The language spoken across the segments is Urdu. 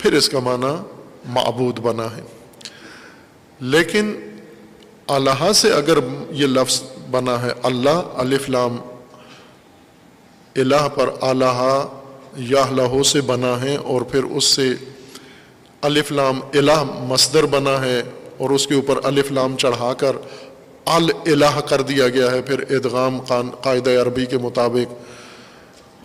پھر اس کا معنی معبود بنا ہے. لیکن الہ سے اگر یہ لفظ بنا ہے اللہ، الف لام الہ پر الہ یا لہو سے بنا ہے، اور پھر اس سے الف لام الہ مصدر بنا ہے اور اس کے اوپر الف لام چڑھا کر الہ کر دیا گیا ہے، پھر ادغام قاعدہ عربی کے مطابق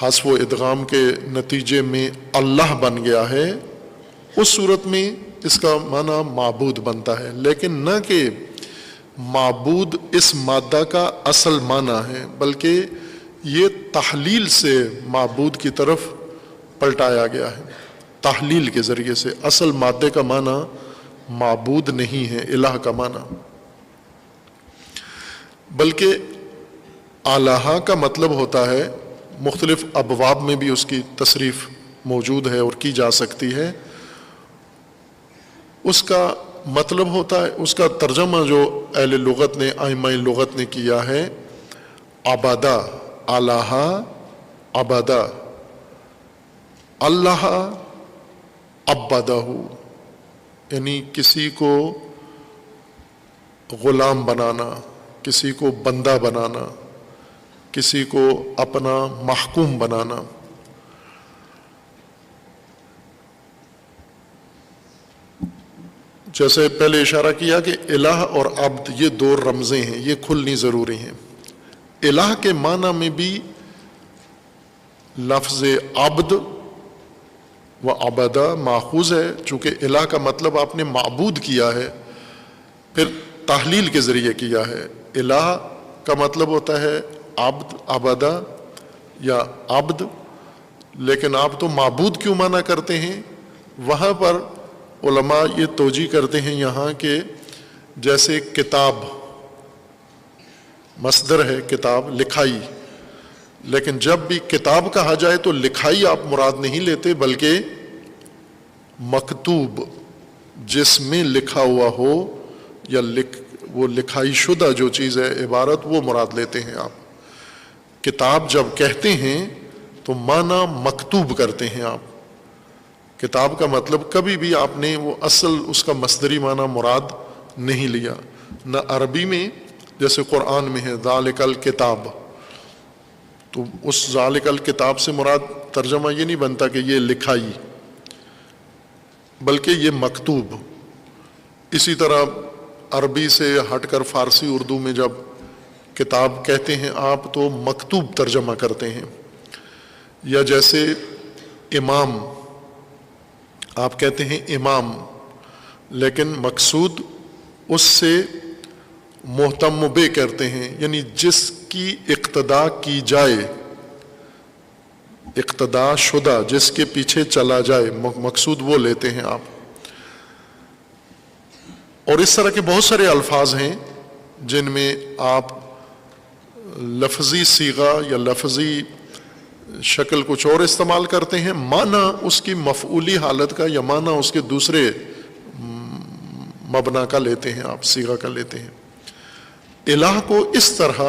حذف و ادغام کے نتیجے میں اللہ بن گیا ہے، اس صورت میں اس کا معنی معبود بنتا ہے. لیکن نہ کہ معبود اس مادہ کا اصل معنی ہے، بلکہ یہ تحلیل سے معبود کی طرف پلٹایا گیا ہے، تحلیل کے ذریعے سے. اصل مادے کا معنی معبود نہیں ہے الہ کا معنی، بلکہ الہ کا مطلب ہوتا ہے، مختلف ابواب میں بھی اس کی تصریف موجود ہے اور کی جا سکتی ہے. اس کا مطلب ہوتا ہے، اس کا ترجمہ جو اہل لغت نے، ائمہ لغت نے کیا ہے، عبادہ، الہ عبادہ، اللہ عبدہ، یعنی کسی کو غلام بنانا، کسی کو بندہ بنانا، کسی کو اپنا محکوم بنانا. جیسے پہلے اشارہ کیا کہ الہ اور عبد یہ دو رمزیں ہیں، یہ کھلنی ضروری ہیں. الہ کے معنی میں بھی لفظ عبد و عبدہ ماخوذ ہے، چونکہ الہ کا مطلب آپ نے معبود کیا ہے، پھر تحلیل کے ذریعے کیا ہے. الہ کا مطلب ہوتا ہے عبد، عبدہ یا عبد، لیکن آپ تو معبود کیوں معنی کرتے ہیں؟ وہاں پر علماء یہ توجیہ کرتے ہیں یہاں کہ جیسے کتاب مصدر ہے، کتاب لکھائی، لیکن جب بھی کتاب کہا جائے تو لکھائی آپ مراد نہیں لیتے، بلکہ مکتوب جس میں لکھا ہوا ہو یا وہ لکھائی شدہ جو چیز ہے عبارت، وہ مراد لیتے ہیں آپ. کتاب جب کہتے ہیں تو معنی مکتوب کرتے ہیں آپ. کتاب کا مطلب کبھی بھی آپ نے وہ اصل اس کا مصدری معنی مراد نہیں لیا، نہ عربی میں جیسے قرآن میں ہے ذالک الکتاب، تو اس ذالک الکتاب سے مراد ترجمہ یہ نہیں بنتا کہ یہ لکھائی، بلکہ یہ مکتوب. اسی طرح عربی سے ہٹ کر فارسی اردو میں جب کتاب کہتے ہیں آپ تو مکتوب ترجمہ کرتے ہیں. یا جیسے امام، آپ کہتے ہیں امام، لیکن مقصود اس سے محتم بے کرتے ہیں، یعنی جس کی اقتداء کی جائے، اقتداء شدہ جس کے پیچھے چلا جائے، مقصود وہ لیتے ہیں آپ. اور اس طرح کے بہت سارے الفاظ ہیں جن میں آپ لفظی صیغہ یا لفظی شکل کچھ اور استعمال کرتے ہیں، معنی اس کی مفعولی حالت کا یا معنی اس کے دوسرے مبنا کا لیتے ہیں آپ، صیغہ کا لیتے ہیں. الہ کو اس طرح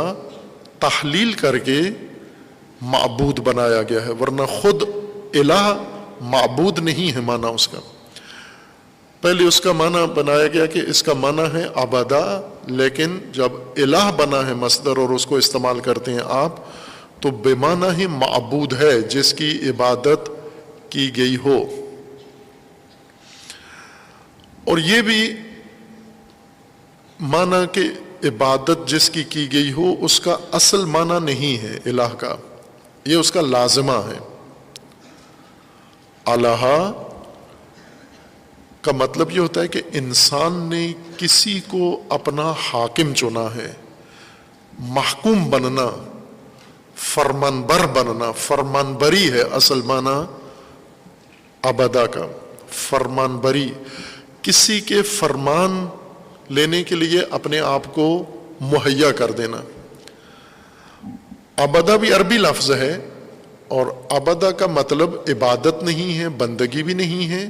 تحلیل کر کے معبود بنایا گیا ہے، ورنہ خود الہ معبود نہیں ہے معنی اس کا. پہلے اس کا معنی بنایا گیا کہ اس کا معنی ہے عبادہ، لیکن جب الہ بنا ہے مصدر اور اس کو استعمال کرتے ہیں آپ تو بے معنی ہی معبود ہے، جس کی عبادت کی گئی ہو. اور یہ بھی معنی کہ عبادت جس کی گئی ہو اس کا اصل معنی نہیں ہے الہ کا، یہ اس کا لازمہ ہے. الہ کا مطلب یہ ہوتا ہے کہ انسان نے کسی کو اپنا حاکم چنا ہے، محکوم بننا، فرمانبر بننا. فرمانبری ہے اصل معنی عبادہ کا، فرمانبری، کسی کے فرمان لینے کے لیے اپنے آپ کو مہیا کر دینا. عبادہ بھی عربی لفظ ہے، اور عبادہ کا مطلب عبادت نہیں ہے، بندگی بھی نہیں ہے.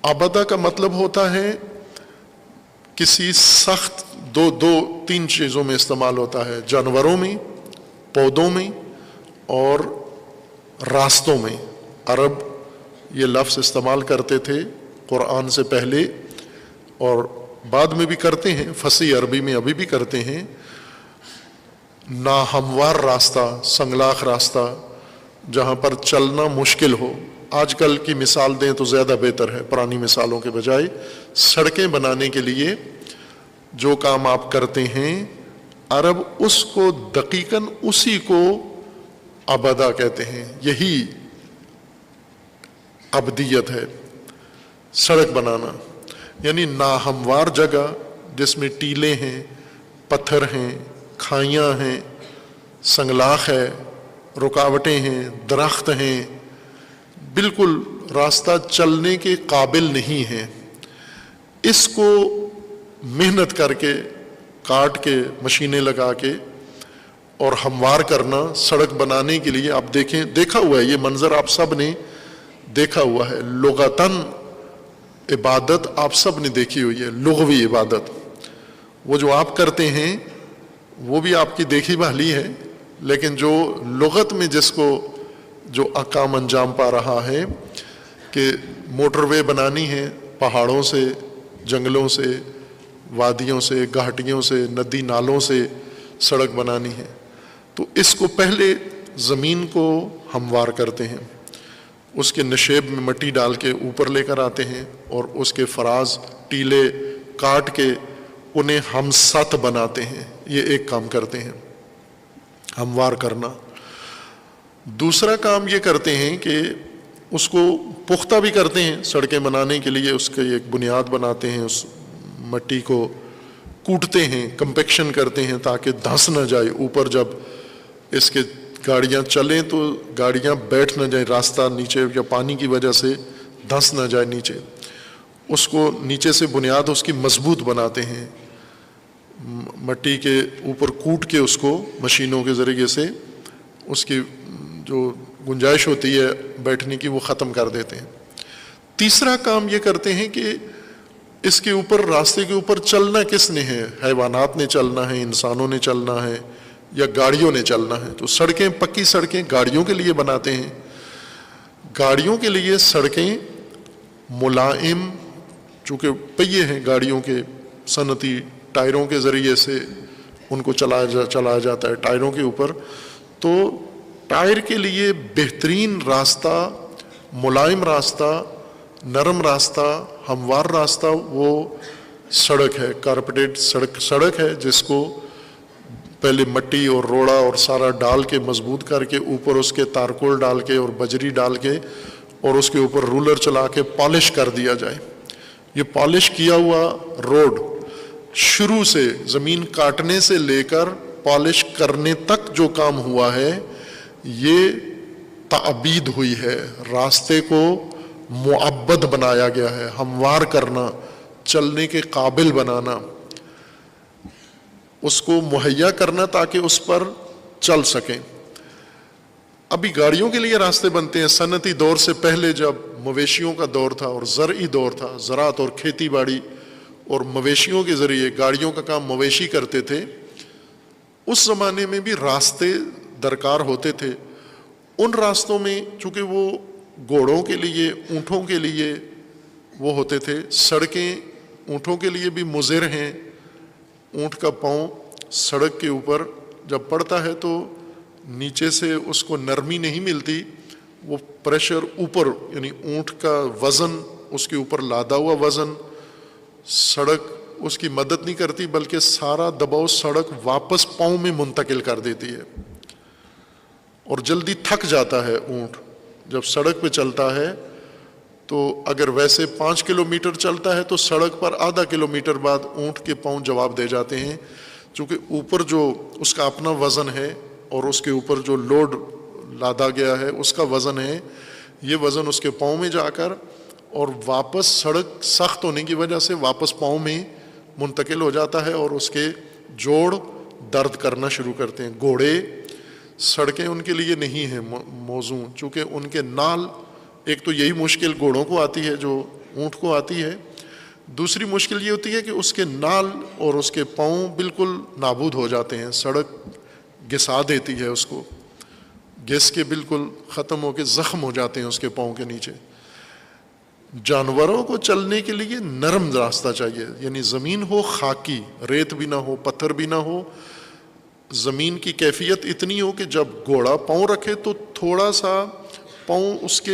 عبادہ کا مطلب ہوتا ہے کسی سخت تین چیزوں میں استعمال ہوتا ہے، جانوروں میں، پودوں میں اور راستوں میں. عرب یہ لفظ استعمال کرتے تھے قرآن سے پہلے اور بعد میں بھی کرتے ہیں، فصیح عربی میں ابھی بھی کرتے ہیں، ناہموار راستہ، سنگلاخ راستہ، جہاں پر چلنا مشکل ہو. آج کل کی مثال دیں تو زیادہ بہتر ہے پرانی مثالوں کے بجائے. سڑکیں بنانے کے لیے جو کام آپ کرتے ہیں، عرب اس کو دقیقاً اسی کو عبدہ کہتے ہیں. یہی عبدیت ہے، سڑک بنانا. یعنی ناہموار جگہ جس میں ٹیلے ہیں، پتھر ہیں، کھائیاں ہیں، سنگلاخ ہے، رکاوٹیں ہیں، درخت ہیں، بالکل راستہ چلنے کے قابل نہیں ہیں. اس کو محنت کر کے، کاٹ کے، مشینیں لگا کے اور ہموار کرنا سڑک بنانے کے لیے. آپ دیکھیں، دیکھا ہوا ہے یہ منظر، آپ سب نے دیکھا ہوا ہے. لغتاً عبادت آپ سب نے دیکھی ہوئی ہے، لغوی عبادت. وہ جو آپ کرتے ہیں وہ بھی آپ کی دیکھی بھالی ہے، لیکن جو لغت میں جس کو جو کام انجام پا رہا ہے کہ موٹر وے بنانی ہے، پہاڑوں سے، جنگلوں سے، وادیوں سے، گھاٹیوں سے، ندی نالوں سے سڑک بنانی ہے، تو اس کو پہلے زمین کو ہموار کرتے ہیں، اس کے نشیب میں مٹی ڈال کے اوپر لے کر آتے ہیں اور اس کے فراز ٹیلے کاٹ کے انہیں ہم سط بناتے ہیں. یہ ایک کام کرتے ہیں، ہموار کرنا. دوسرا کام یہ کرتے ہیں کہ اس کو پختہ بھی کرتے ہیں. سڑکیں بنانے کے لیے اس کی ایک بنیاد بناتے ہیں، اس مٹی کو کوٹتے ہیں، کمپیکشن کرتے ہیں تاکہ دھنس نہ جائے اوپر. جب اس کے گاڑیاں چلیں تو گاڑیاں بیٹھ نہ جائیں، راستہ نیچے یا پانی کی وجہ سے دھنس نہ جائے نیچے. اس کو نیچے سے بنیاد اس کی مضبوط بناتے ہیں، مٹی کے اوپر کوٹ کے اس کو مشینوں کے ذریعے سے اس کی جو گنجائش ہوتی ہے بیٹھنے کی وہ ختم کر دیتے ہیں. تیسرا کام یہ کرتے ہیں کہ اس کے اوپر، راستے کے اوپر چلنا کس نے ہے؟ حیوانات نے چلنا ہے، انسانوں نے چلنا ہے، یا گاڑیوں نے چلنا ہے. تو سڑکیں، پکی سڑکیں گاڑیوں کے لیے بناتے ہیں. گاڑیوں کے لیے سڑکیں ملائم، چونکہ پہیے ہیں گاڑیوں کے، صنعتی ٹائروں کے ذریعے سے ان کو چلایا جاتا ہے ٹائروں کے اوپر. تو ٹائر کے لیے بہترین راستہ، ملائم راستہ، نرم راستہ، ہموار راستہ وہ سڑک ہے، کارپیٹڈ سڑک ہے، جس کو پہلے مٹی اور روڑا اور سارا ڈال کے مضبوط کر کے اوپر اس کے تارکول ڈال کے اور بجری ڈال کے اور اس کے اوپر رولر چلا کے پالش کر دیا جائے. یہ پالش کیا ہوا روڈ شروع سے زمین کاٹنے سے لے کر پالش کرنے تک جو کام ہوا ہے یہ تعبید ہوئی ہے. راستے کو معبد بنایا گیا ہے، ہموار کرنا، چلنے کے قابل بنانا، اس کو مہیا کرنا تاکہ اس پر چل سکیں. ابھی گاڑیوں کے لیے راستے بنتے ہیں. صنعتی دور سے پہلے جب مویشیوں کا دور تھا اور زرعی دور تھا، زراعت اور کھیتی باڑی اور مویشیوں کے ذریعے گاڑیوں کا کام مویشی کرتے تھے، اس زمانے میں بھی راستے درکار ہوتے تھے. ان راستوں میں چونکہ وہ گھوڑوں کے لیے، اونٹوں کے لیے وہ ہوتے تھے، سڑکیں اونٹوں کے لیے بھی مضر ہیں. اونٹ کا پاؤں سڑک کے اوپر جب پڑتا ہے تو نیچے سے اس کو نرمی نہیں ملتی، وہ پریشر اوپر، یعنی اونٹ کا وزن، اس کے اوپر لادا ہوا وزن، سڑک اس کی مدد نہیں کرتی بلکہ سارا دباؤ سڑک واپس پاؤں میں منتقل کر دیتی ہے اور جلدی تھک جاتا ہے اونٹ. جب سڑک پہ چلتا ہے تو اگر ویسے 5 کلومیٹر چلتا ہے تو سڑک پر آدھا کلومیٹر بعد اونٹ کے پاؤں جواب دے جاتے ہیں، چونکہ اوپر جو اس کا اپنا وزن ہے اور اس کے اوپر جو لوڈ لادا گیا ہے اس کا وزن ہے، یہ وزن اس کے پاؤں میں جا کر اور واپس سڑک سخت ہونے کی وجہ سے واپس پاؤں میں منتقل ہو جاتا ہے اور اس کے جوڑ درد کرنا شروع کرتے ہیں. گھوڑے، سڑکیں ان کے لیے نہیں ہیں موزوں، چونکہ ان کے نال، ایک تو یہی مشکل گھوڑوں کو آتی ہے جو اونٹ کو آتی ہے، دوسری مشکل یہ ہوتی ہے کہ اس کے نال اور اس کے پاؤں بالکل نابود ہو جاتے ہیں. سڑک گھسا دیتی ہے اس کو، گھس کے بالکل ختم ہو کے زخم ہو جاتے ہیں اس کے پاؤں کے نیچے. جانوروں کو چلنے کے لیے نرم راستہ چاہیے، یعنی زمین ہو خاکی، ریت بھی نہ ہو، پتھر بھی نہ ہو، زمین کی کیفیت اتنی ہو کہ جب گھوڑا پاؤں رکھے تو تھوڑا سا پاؤں اس کے